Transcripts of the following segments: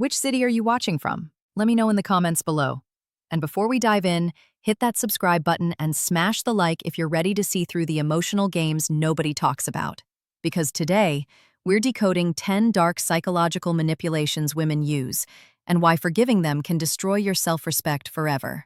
Which city are you watching from? Let me know in the comments below. And before we dive in, hit that subscribe button and smash the like if you're ready to see through the emotional games nobody talks about. Because today, we're decoding 10 dark psychological manipulations women use and why forgiving them can destroy your self-respect forever.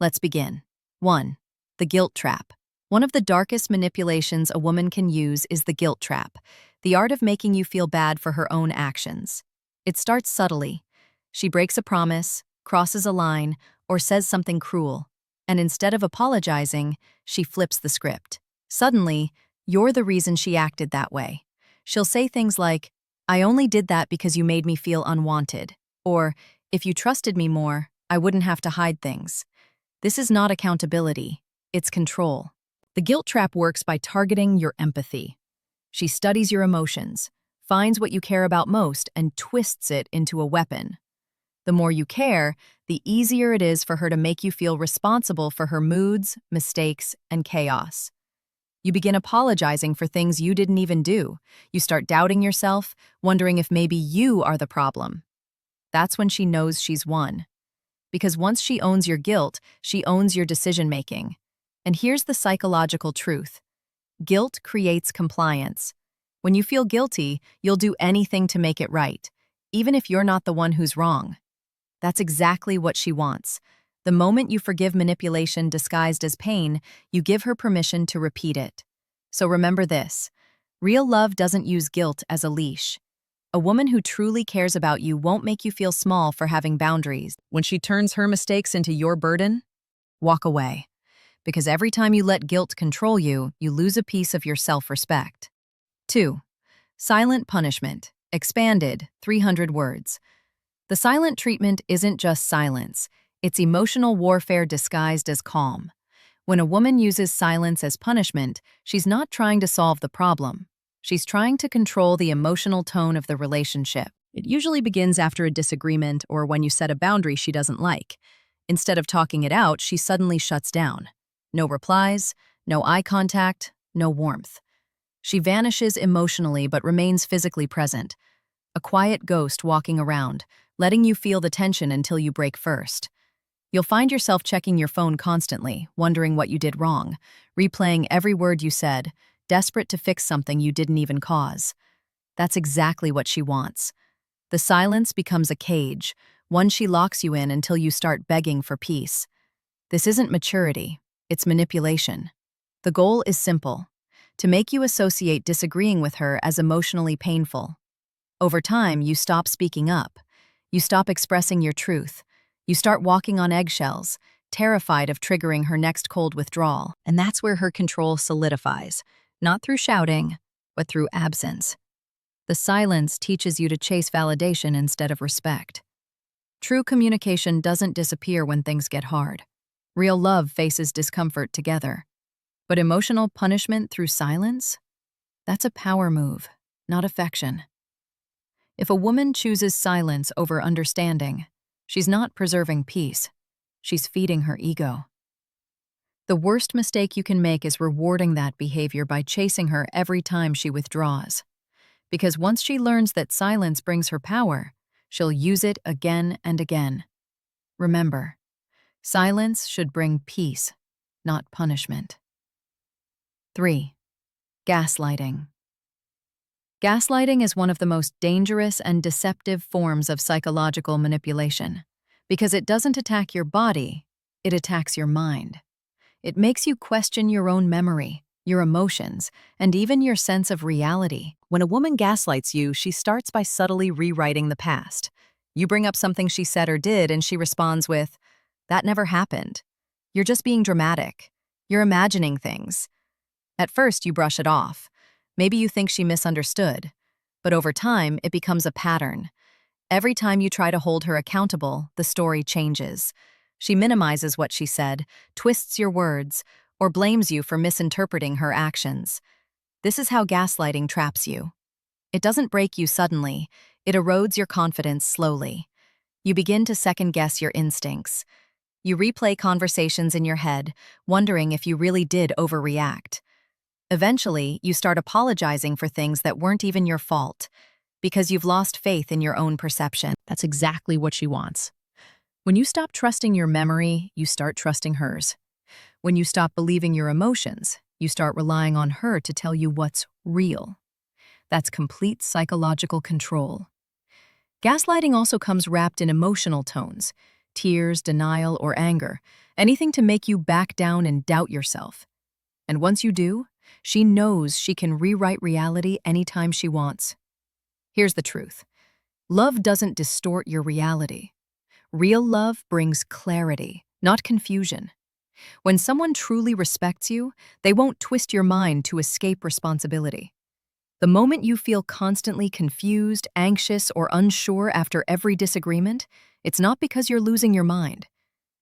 Let's begin. 1. The guilt trap. One of the darkest manipulations a woman can use is the guilt trap, the art of making you feel bad for her own actions. It starts subtly. She breaks a promise, crosses a line, or says something cruel, and instead of apologizing, she flips the script. Suddenly, you're the reason she acted that way. She'll say things like, "I only did that because you made me feel unwanted," or, "If you trusted me more, I wouldn't have to hide things." This is not accountability, it's control. The guilt trap works by targeting your empathy. She studies your emotions, finds what you care about most, and twists it into a weapon. The more you care, the easier it is for her to make you feel responsible for her moods, mistakes, and chaos. You begin apologizing for things you didn't even do. You start doubting yourself, wondering if maybe you are the problem. That's when she knows she's won. Because once she owns your guilt, she owns your decision-making. And here's the psychological truth. Guilt creates compliance. When you feel guilty, you'll do anything to make it right, even if you're not the one who's wrong. That's exactly what she wants. The moment you forgive manipulation disguised as pain, you give her permission to repeat it. So remember this. Real love doesn't use guilt as a leash. A woman who truly cares about you won't make you feel small for having boundaries. When she turns her mistakes into your burden, walk away. Because every time you let guilt control you, you lose a piece of your self-respect. 2. Silent punishment. Expanded, 300 words. The silent treatment isn't just silence. It's emotional warfare disguised as calm. When a woman uses silence as punishment, she's not trying to solve the problem. She's trying to control the emotional tone of the relationship. It usually begins after a disagreement or when you set a boundary she doesn't like. Instead of talking it out, she suddenly shuts down. No replies, no eye contact, no warmth. She vanishes emotionally but remains physically present. A quiet ghost walking around, letting you feel the tension until you break first. You'll find yourself checking your phone constantly, wondering what you did wrong, replaying every word you said, desperate to fix something you didn't even cause. That's exactly what she wants. The silence becomes a cage, one she locks you in until you start begging for peace. This isn't maturity, it's manipulation. The goal is simple: to make you associate disagreeing with her as emotionally painful. Over time, you stop speaking up. You stop expressing your truth. You start walking on eggshells, terrified of triggering her next cold withdrawal. And that's where her control solidifies, not through shouting, but through absence. The silence teaches you to chase validation instead of respect. True communication doesn't disappear when things get hard. Real love faces discomfort together. But emotional punishment through silence? That's a power move, not affection. If a woman chooses silence over understanding, she's not preserving peace. She's feeding her ego. The worst mistake you can make is rewarding that behavior by chasing her every time she withdraws. Because once she learns that silence brings her power, she'll use it again and again. Remember, silence should bring peace, not punishment. 3. Gaslighting. Gaslighting is one of the most dangerous and deceptive forms of psychological manipulation because it doesn't attack your body, it attacks your mind. It makes you question your own memory, your emotions, and even your sense of reality. When a woman gaslights you, she starts by subtly rewriting the past. You bring up something she said or did, and she responds with, "That never happened. You're just being dramatic. You're imagining things." At first, you brush it off. Maybe you think she misunderstood, but over time, it becomes a pattern. Every time you try to hold her accountable, the story changes. She minimizes what she said, twists your words, or blames you for misinterpreting her actions. This is how gaslighting traps you. It doesn't break you suddenly, it erodes your confidence slowly. You begin to second-guess your instincts. You replay conversations in your head, wondering if you really did overreact. Eventually, you start apologizing for things that weren't even your fault, Because you've lost faith in your own perception. That's exactly what she wants. When you stop trusting your memory, you start trusting hers. When you stop believing your emotions, you start relying on her to tell you what's real. That's complete psychological control. Gaslighting also comes wrapped in emotional tones, tears, denial, or anger, anything to make you back down and doubt yourself. And once you do, she knows she can rewrite reality anytime she wants. Here's the truth. Love doesn't distort your reality. Real love brings clarity, not confusion. When someone truly respects you, they won't twist your mind to escape responsibility. The moment you feel constantly confused, anxious, or unsure after every disagreement, it's not because you're losing your mind.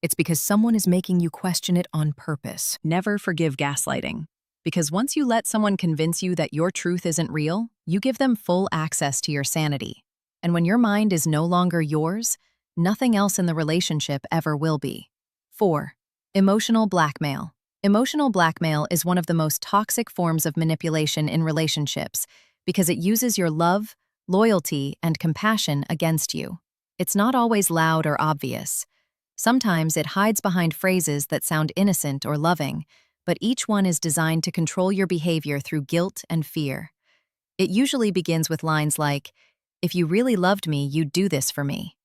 It's because someone is making you question it on purpose. Never forgive gaslighting. Because once you let someone convince you that your truth isn't real, you give them full access to your sanity. And when your mind is no longer yours, nothing else in the relationship ever will be. 4. Emotional blackmail. Emotional blackmail is one of the most toxic forms of manipulation in relationships because it uses your love, loyalty, and compassion against you. It's not always loud or obvious. Sometimes it hides behind phrases that sound innocent or loving, but each one is designed to control your behavior through guilt and fear. It usually begins with lines like, "If you really loved me, you'd do this for me.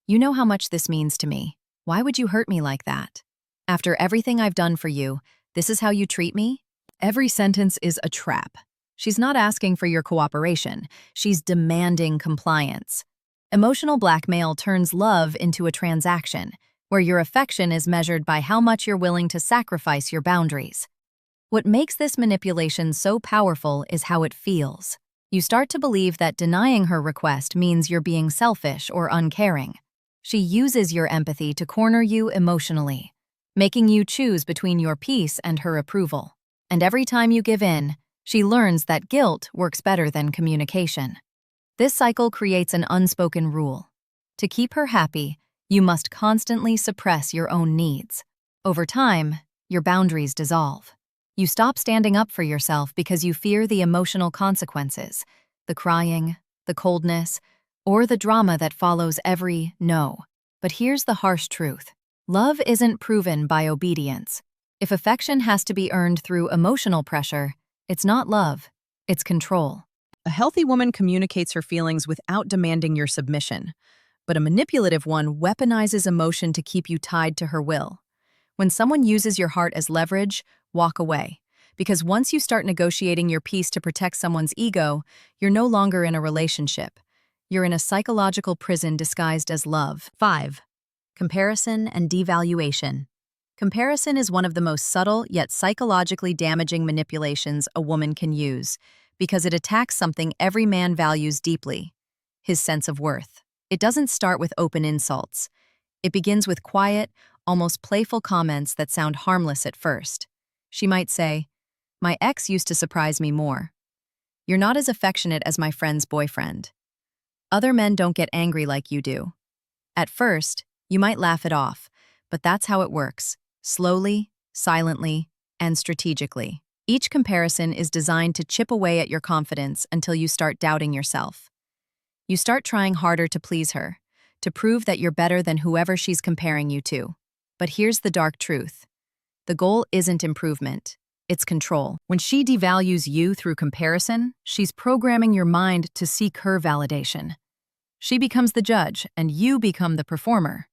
You know how much this means to me. Why would you hurt me like that? After everything I've done for you, this is how you treat me?" Every sentence is a trap. She's not asking for your cooperation. She's demanding compliance. Emotional blackmail turns love into a transaction, where your affection is measured by how much you're willing to sacrifice your boundaries. What makes this manipulation so powerful is how it feels. You start to believe that denying her request means you're being selfish or uncaring. She uses your empathy to corner you emotionally, making you choose between your peace and her approval. And every time you give in, she learns that guilt works better than communication. This cycle creates an unspoken rule. To keep her happy, you must constantly suppress your own needs. Over time, your boundaries dissolve. You stop standing up for yourself because you fear the emotional consequences, the crying, the coldness, or the drama that follows every no. But here's the harsh truth. Love isn't proven by obedience. If affection has to be earned through emotional pressure, it's not love, it's control. A healthy woman communicates her feelings without demanding your submission, but a manipulative one weaponizes emotion to keep you tied to her will. When someone uses your heart as leverage, walk away. Because once you start negotiating your peace to protect someone's ego, you're no longer in a relationship. You're in a psychological prison disguised as love. 5. Comparison and devaluation. Comparison is one of the most subtle yet psychologically damaging manipulations a woman can use because it attacks something every man values deeply: his sense of worth. It doesn't start with open insults. It begins with quiet, almost playful comments that sound harmless at first. She might say, "My ex used to surprise me more. You're not as affectionate as my friend's boyfriend. Other men don't get angry like you do." At first, you might laugh it off, but that's how it works. Slowly, silently, and strategically. Each comparison is designed to chip away at your confidence until you start doubting yourself. You start trying harder to please her, to prove that you're better than whoever she's comparing you to. But here's the dark truth. The goal isn't improvement, it's control. When she devalues you through comparison, she's programming your mind to seek her validation. She becomes the judge, and you become the performer.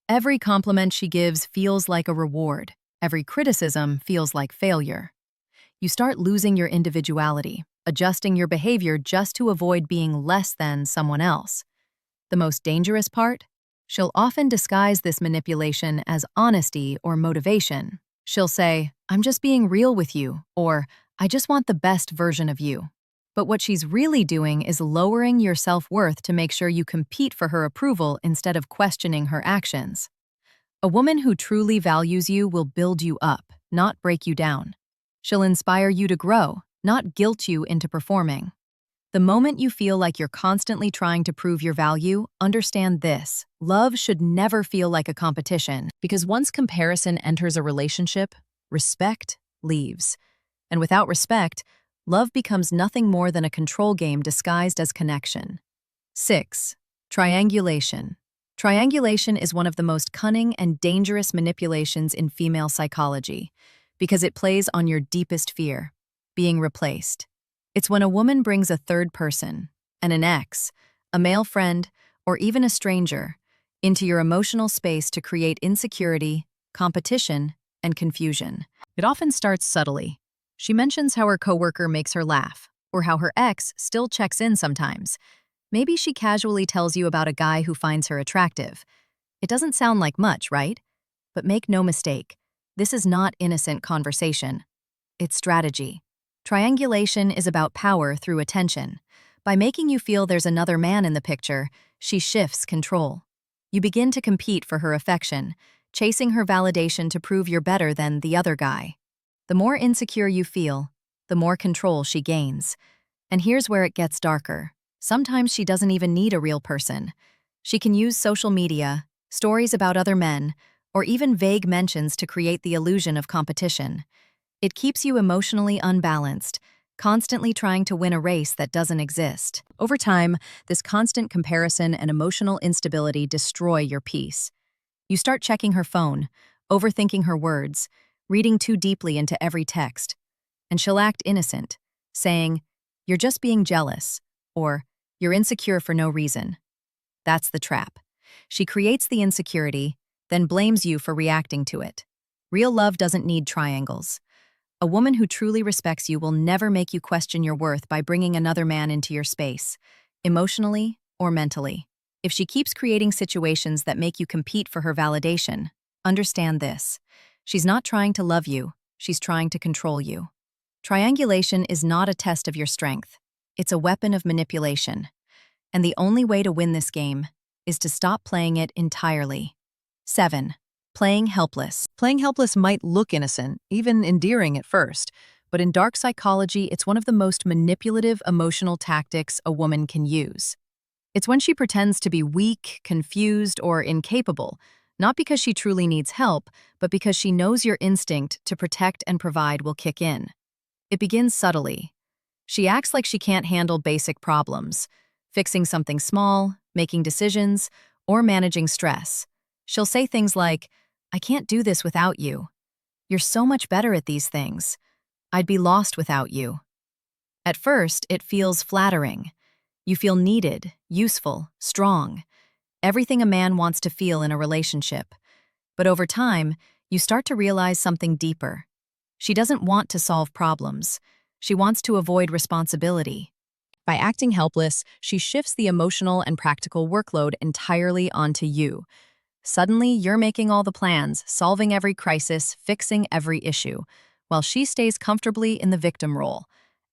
Every compliment she gives feels like a reward. Every criticism feels like failure. You start losing your individuality, adjusting your behavior just to avoid being less than someone else. The most dangerous part? She'll often disguise this manipulation as honesty or motivation. She'll say, "I'm just being real with you," or "I just want the best version of you." But what she's really doing is lowering your self-worth to make sure you compete for her approval instead of questioning her actions. A woman who truly values you will build you up, not break you down. She'll inspire you to grow, not guilt you into performing. The moment you feel like you're constantly trying to prove your value, understand this: love should never feel like a competition, because once comparison enters a relationship, respect leaves. And without respect, love becomes nothing more than a control game disguised as connection. 6. Triangulation. Triangulation is one of the most cunning and dangerous manipulations in female psychology because it plays on your deepest fear, being replaced. It's when a woman brings a third person, an ex, a male friend, or even a stranger, into your emotional space to create insecurity, competition, and confusion. It often starts subtly. She mentions how her coworker makes her laugh, or how her ex still checks in sometimes. Maybe she casually tells you about a guy who finds her attractive. It doesn't sound like much, right? But make no mistake, this is not innocent conversation. It's strategy. Triangulation is about power through attention. By making you feel there's another man in the picture, she shifts control. You begin to compete for her affection, chasing her validation to prove you're better than the other guy. The more insecure you feel, the more control she gains. And here's where it gets darker. Sometimes she doesn't even need a real person. She can use social media, stories about other men, or even vague mentions to create the illusion of competition. It keeps you emotionally unbalanced, constantly trying to win a race that doesn't exist. Over time, this constant comparison and emotional instability destroy your peace. You start checking her phone, overthinking her words, reading too deeply into every text. And she'll act innocent, saying, "You're just being jealous," or "You're insecure for no reason." That's the trap. She creates the insecurity, then blames you for reacting to it. Real love doesn't need triangles. A woman who truly respects you will never make you question your worth by bringing another man into your space, emotionally or mentally. If she keeps creating situations that make you compete for her validation, understand this. She's not trying to love you, she's trying to control you. Triangulation is not a test of your strength. It's a weapon of manipulation. And the only way to win this game is to stop playing it entirely. 7. Playing helpless. Playing helpless might look innocent, even endearing at first, but in dark psychology, it's one of the most manipulative emotional tactics a woman can use. It's when she pretends to be weak, confused, or incapable, not because she truly needs help, but because she knows your instinct to protect and provide will kick in. It begins subtly. She acts like she can't handle basic problems, fixing something small, making decisions, or managing stress. She'll say things like, "I can't do this without you. You're so much better at these things. I'd be lost without you." At first, it feels flattering. You feel needed, useful, strong, everything a man wants to feel in a relationship. But over time, you start to realize something deeper. She doesn't want to solve problems. She wants to avoid responsibility. By acting helpless, she shifts the emotional and practical workload entirely onto you. Suddenly, you're making all the plans, solving every crisis, fixing every issue, while she stays comfortably in the victim role.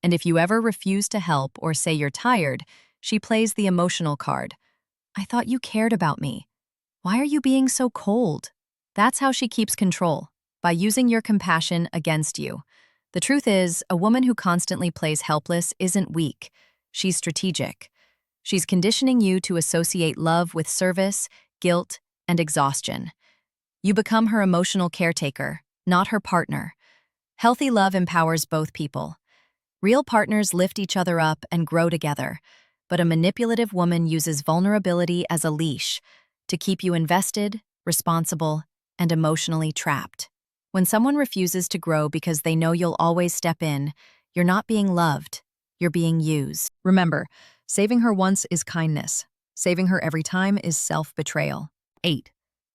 And if you ever refuse to help or say you're tired, she plays the emotional card. "I thought you cared about me. Why are you being so cold?" That's how she keeps control, by using your compassion against you. The truth is, a woman who constantly plays helpless isn't weak. She's strategic. She's conditioning you to associate love with service, guilt, and exhaustion. You become her emotional caretaker, not her partner. Healthy love empowers both people. Real partners lift each other up and grow together, but a manipulative woman uses vulnerability as a leash to keep you invested, responsible, and emotionally trapped. When someone refuses to grow because they know you'll always step in, you're not being loved, you're being used. Remember, saving her once is kindness. Saving her every time is self-betrayal. 8.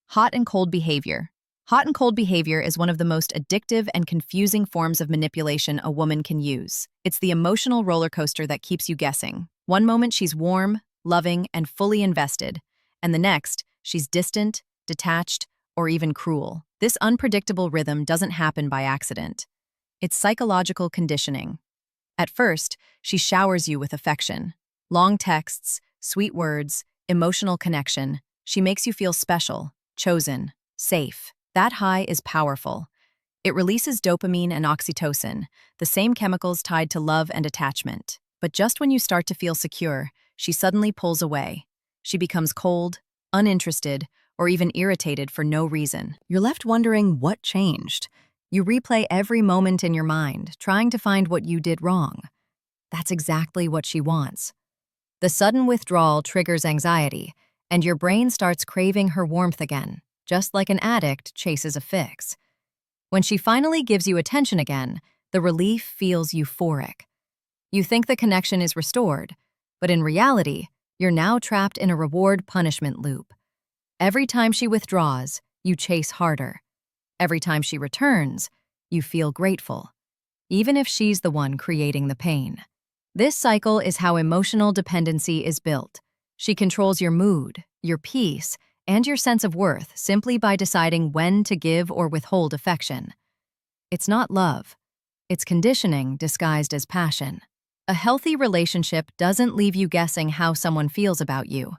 Hot and cold behavior. Hot and cold behavior is one of the most addictive and confusing forms of manipulation a woman can use. It's the emotional roller coaster that keeps you guessing. One moment she's warm, loving, and fully invested, and the next, she's distant, detached, or even cruel. This unpredictable rhythm doesn't happen by accident. It's psychological conditioning. At first, she showers you with affection. Long texts, sweet words, emotional connection. She makes you feel special, chosen, safe. That high is powerful. It releases dopamine and oxytocin, the same chemicals tied to love and attachment. But just when you start to feel secure, she suddenly pulls away. She becomes cold, uninterested, or even irritated for no reason. You're left wondering what changed. You replay every moment in your mind, trying to find what you did wrong. That's exactly what she wants. The sudden withdrawal triggers anxiety, and your brain starts craving her warmth again, just like an addict chases a fix. When she finally gives you attention again, the relief feels euphoric. You think the connection is restored, but in reality, you're now trapped in a reward-punishment loop. Every time she withdraws, you chase harder. Every time she returns, you feel grateful, even if she's the one creating the pain. This cycle is how emotional dependency is built. She controls your mood, your peace, and your sense of worth simply by deciding when to give or withhold affection. It's not love. It's conditioning disguised as passion. A healthy relationship doesn't leave you guessing how someone feels about you.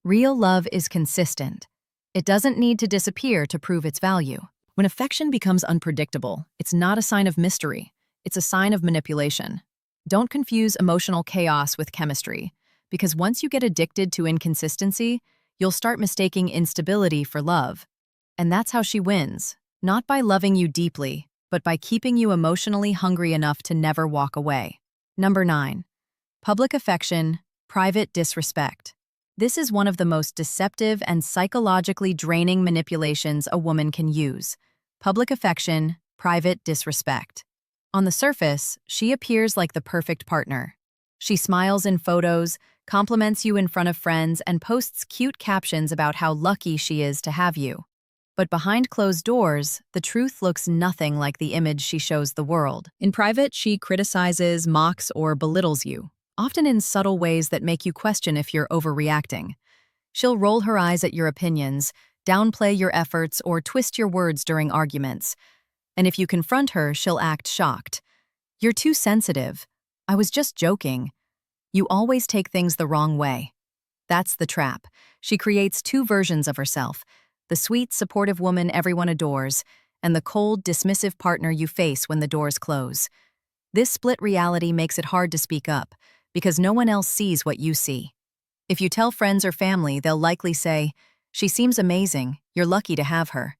Real love is consistent. It doesn't need to disappear to prove its value. When affection becomes unpredictable, it's not a sign of mystery. It's a sign of manipulation. Don't confuse emotional chaos with chemistry, because once you get addicted to inconsistency, you'll start mistaking instability for love. And that's how she wins, not by loving you deeply, but by keeping you emotionally hungry enough to never walk away. Number 9. Public affection, private disrespect. This is one of the most deceptive and psychologically draining manipulations a woman can use. Public affection, private disrespect. On the surface, she appears like the perfect partner. She smiles in photos, compliments you in front of friends, and posts cute captions about how lucky she is to have you. But behind closed doors, the truth looks nothing like the image she shows the world. In private, she criticizes, mocks, or belittles you, often in subtle ways that make you question if you're overreacting. She'll roll her eyes at your opinions, downplay your efforts, or twist your words during arguments. And if you confront her, she'll act shocked. "You're too sensitive. I was just joking." You always take things the wrong way. That's the trap. She creates two versions of herself: the sweet, supportive woman everyone adores, and the cold, dismissive partner you face when the doors close. This split reality makes it hard to speak up, because no one else sees what you see. If you tell friends or family, they'll likely say, "She seems amazing, you're lucky to have her."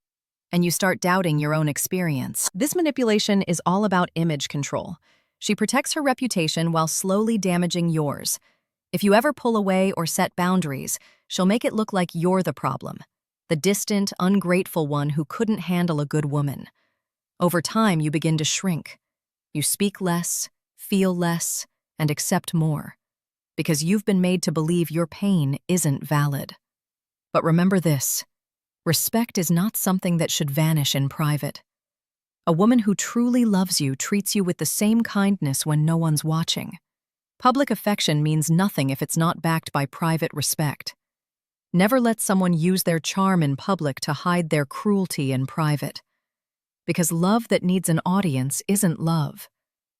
And you start doubting your own experience. This manipulation is all about image control. She protects her reputation while slowly damaging yours. If you ever pull away or set boundaries, she'll make it look like you're the problem, the distant, ungrateful one who couldn't handle a good woman. Over time, you begin to shrink. You speak less, feel less, and accept more, because you've been made to believe your pain isn't valid. But remember this: respect is not something that should vanish in private. A woman who truly loves you treats you with the same kindness when no one's watching. Public affection means nothing if it's not backed by private respect. Never let someone use their charm in public to hide their cruelty in private. Because love that needs an audience isn't love.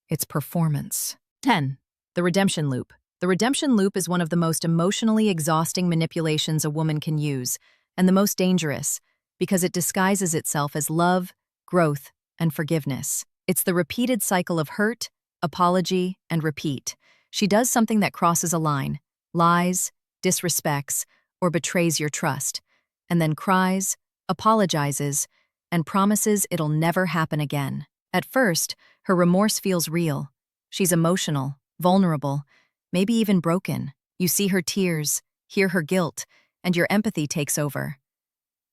It's performance. 10. The redemption loop. The redemption loop is one of the most emotionally exhausting manipulations a woman can use, and the most dangerous, because it disguises itself as love, growth, and forgiveness. It's the repeated cycle of hurt, apology, and repeat. She does something that crosses a line, lies, disrespects, or betrays your trust, and then cries, apologizes, and promises it'll never happen again. At first, her remorse feels real. She's emotional, vulnerable, maybe even broken. You see her tears, hear her guilt, and your empathy takes over.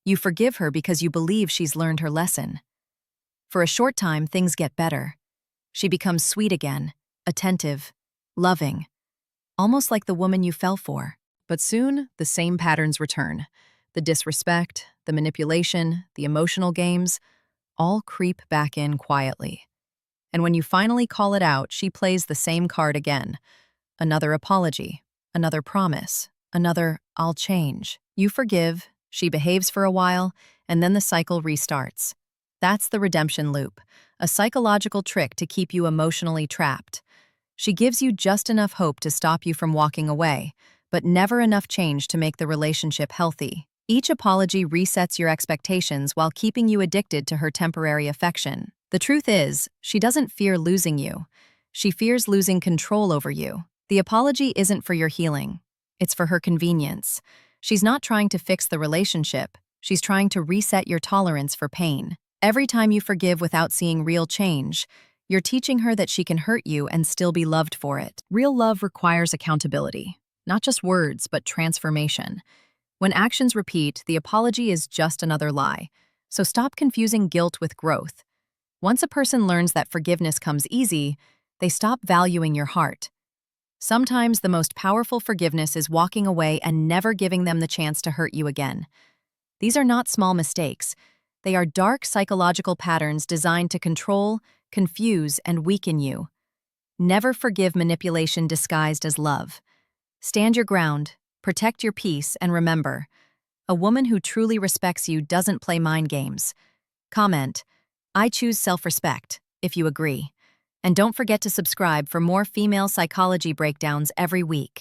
You forgive her because you believe she's learned her lesson. For a short time, things get better. She becomes sweet again, attentive, loving, almost like the woman you fell for. But soon, the same patterns return. The disrespect, the manipulation, the emotional games, all creep back in quietly. And when you finally call it out, she plays the same card again. Another apology, another promise, another "I'll change." You forgive, she behaves for a while, and then the cycle restarts. That's the redemption loop, a psychological trick to keep you emotionally trapped. She gives you just enough hope to stop you from walking away, but never enough change to make the relationship healthy. Each apology resets your expectations while keeping you addicted to her temporary affection. The truth is, she doesn't fear losing you. She fears losing control over you. The apology isn't for your healing. It's for her convenience. She's not trying to fix the relationship. She's trying to reset your tolerance for pain. Every time you forgive without seeing real change, you're teaching her that she can hurt you and still be loved for it. Real love requires accountability. Not just words, but transformation. When actions repeat, the apology is just another lie. So stop confusing guilt with growth. Once a person learns that forgiveness comes easy, they stop valuing your heart. Sometimes the most powerful forgiveness is walking away and never giving them the chance to hurt you again. These are not small mistakes. They are dark psychological patterns designed to control, confuse, and weaken you. Never forgive manipulation disguised as love. Stand your ground, protect your peace, and remember, a woman who truly respects you doesn't play mind games. Comment, "I choose self-respect," if you agree. And don't forget to subscribe for more female psychology breakdowns every week.